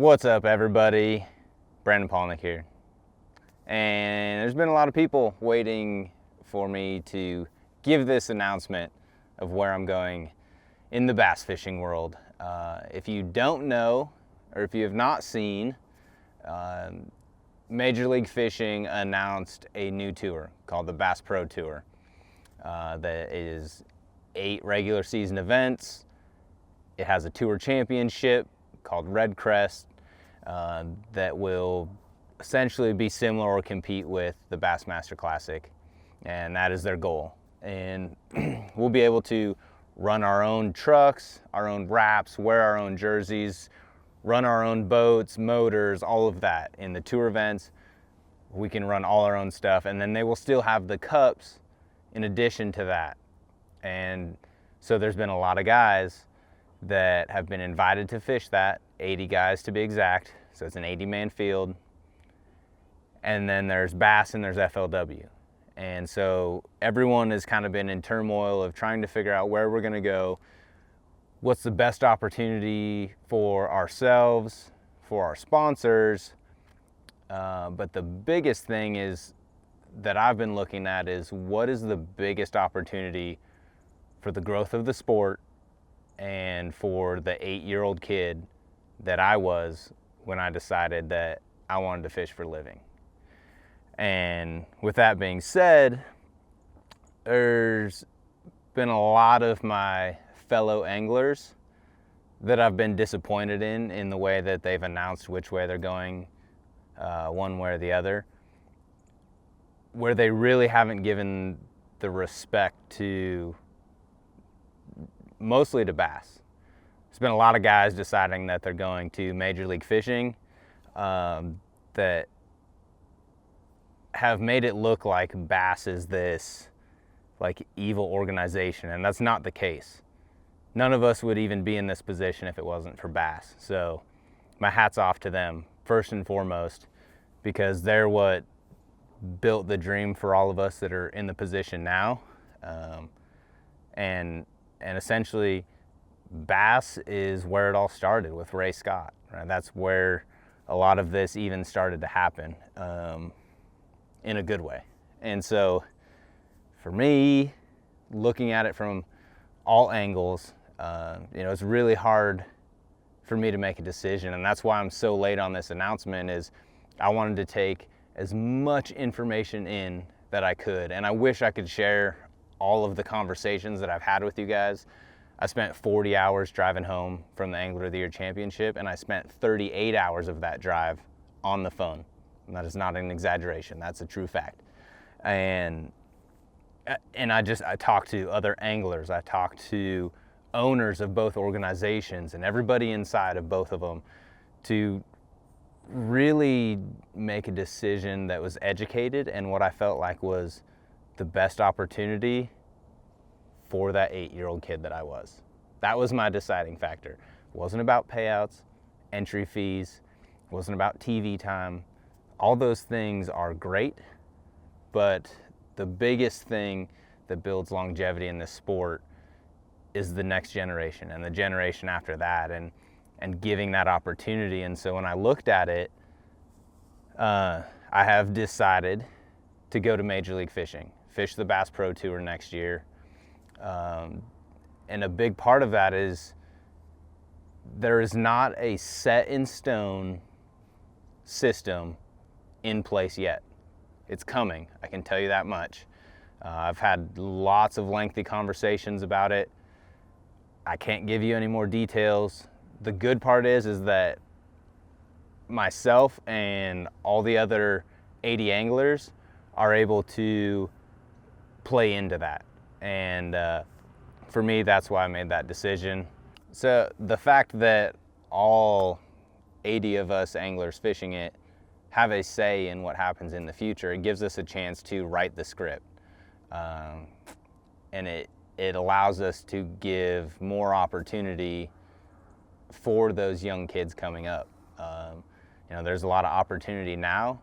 What's up, everybody? Brandon Polnick here. And there's been a lot of people waiting for me to give this announcement of where I'm going in the bass fishing world. If you don't know, or if you have not seen, Major League Fishing announced a new tour called the Bass Pro Tour. That is 8 regular season events. It has a tour championship called Red Crest that will essentially be similar or compete with the Bassmaster Classic, and that is their goal. And we'll be able to run our own trucks, our own wraps, wear our own jerseys, run our own boats, motors, all of that. In the tour events, we can run all our own stuff, and then they will still have the cups in addition to that. And so there's been a lot of guys that have been invited to fish that, 80 guys to be exact, so it's an 80-man field. And then there's B.A.S.S and there's FLW. And so everyone has kind of been in turmoil of trying to figure out where we're gonna go, what's the best opportunity for ourselves, for our sponsors. But the biggest thing is that I've been looking at is what is the biggest opportunity for the growth of the sport and for the 8-year-old kid that I was when I decided that I wanted to fish for a living. And with that being said, there's been a lot of my fellow anglers that I've been disappointed in the way that they've announced which way they're going, one way or the other, where they really haven't given the respect to, mostly to bass. There's been a lot of guys deciding that they're going to Major League Fishing that have made it look like Bass is this like evil organization, and that's not the case. None of us would even be in this position if it wasn't for Bass. So my hat's off to them first and foremost, because they're what built the dream for all of us that are in the position now. And essentially Bass is where it all started with Ray Scott, right? That's where a lot of this even started to happen, in a good way. And so for me, looking at it from all angles, it's really hard for me to make a decision. And that's why I'm so late on this announcement, is I wanted to take as much information in that I could. And I wish I could share all of the conversations that I've had with you guys. I spent 40 hours driving home from the Angler of the Year Championship, and I spent 38 hours of that drive on the phone. And that is not an exaggeration, that's a true fact. And I talked to other anglers, I talked to owners of both organizations and everybody inside of both of them to really make a decision that was educated and what I felt like was the best opportunity for that 8-year-old kid that I was. That was my deciding factor. It wasn't about payouts, entry fees, it wasn't about TV time. All those things are great, but the biggest thing that builds longevity in this sport is the next generation and the generation after that, and giving that opportunity. And so when I looked at it, I have decided to go to Major League Fishing, fish the Bass Pro Tour next year. And a big part of that is there is not a set in stone system in place yet. It's coming, I can tell you that much. I've had lots of lengthy conversations about it. I can't give you any more details. The good part is that myself and all the other 80 anglers are able to play into that. And for me, that's why I made that decision. So the fact that all 80 of us anglers fishing it have a say in what happens in the future, it gives us a chance to write the script. And it allows us to give more opportunity for those young kids coming up. There's a lot of opportunity now,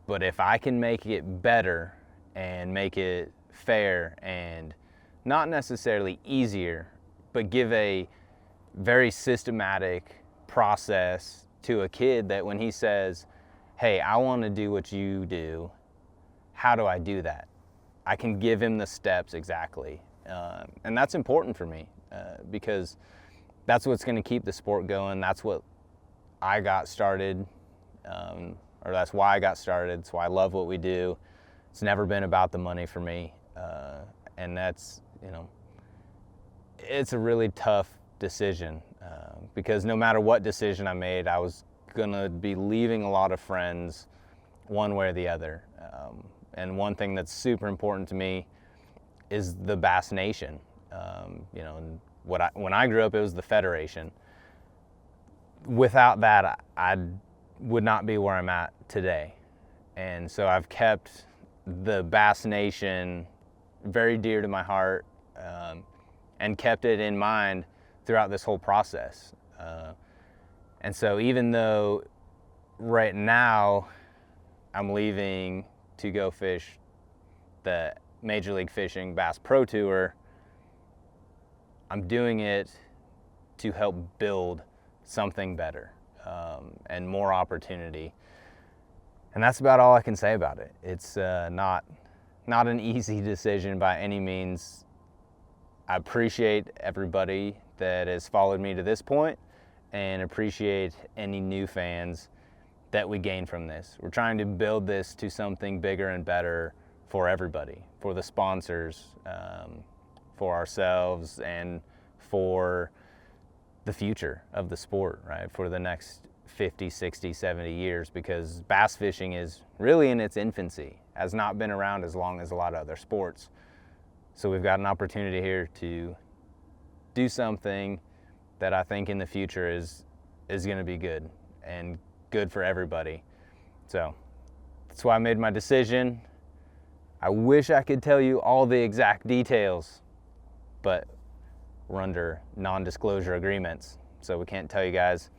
but if I can make it better and make it fair and not necessarily easier, but give a very systematic process to a kid that when he says, hey, I want to do what you do, how do I do that? I can give him the steps exactly. And that's important for me because that's what's going to keep the sport going. That's what I got started, or that's why I got started. That's why I love what we do. It's never been about the money for me. And that's, you know, it's a really tough decision because no matter what decision I made, I was going to be leaving a lot of friends one way or the other. And one thing that's super important to me is the B.A.S. Nation. You know, and when I grew up, it was the Federation. Without that, I would not be where I'm at today. And so I've kept the B.A.S. Nation very dear to my heart and kept it in mind throughout this whole process. And so even though right now I'm leaving to go fish the Major League Fishing Bass Pro Tour, I'm doing it to help build something better and more opportunity. And that's about all I can say about it. It's not an easy decision by any means. I appreciate everybody that has followed me to this point and appreciate any new fans that we gain from this. We're trying to build this to something bigger and better for everybody, for the sponsors, for ourselves, and for the future of the sport, right? For the next 50, 60, 70 years, because bass fishing is really in its infancy, has not been around as long as a lot of other sports. So we've got an opportunity here to do something that I think in the future is gonna be good and good for everybody. So that's why I made my decision. I wish I could tell you all the exact details, but we're under non-disclosure agreements, so we can't tell you guys.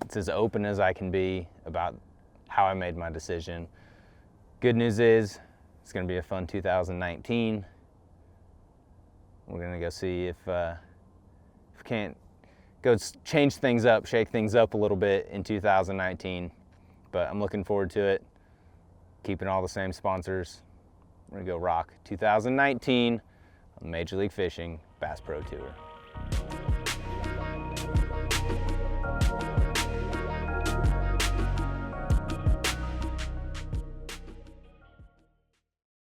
It's as open as I can be about how I made my decision. Good news is it's going to be a fun 2019. We're going to go see if we can't go change things up, shake things up a little bit in 2019. But I'm looking forward to it. Keeping all the same sponsors. We're going to go rock 2019 on Major League Fishing Bass Pro Tour.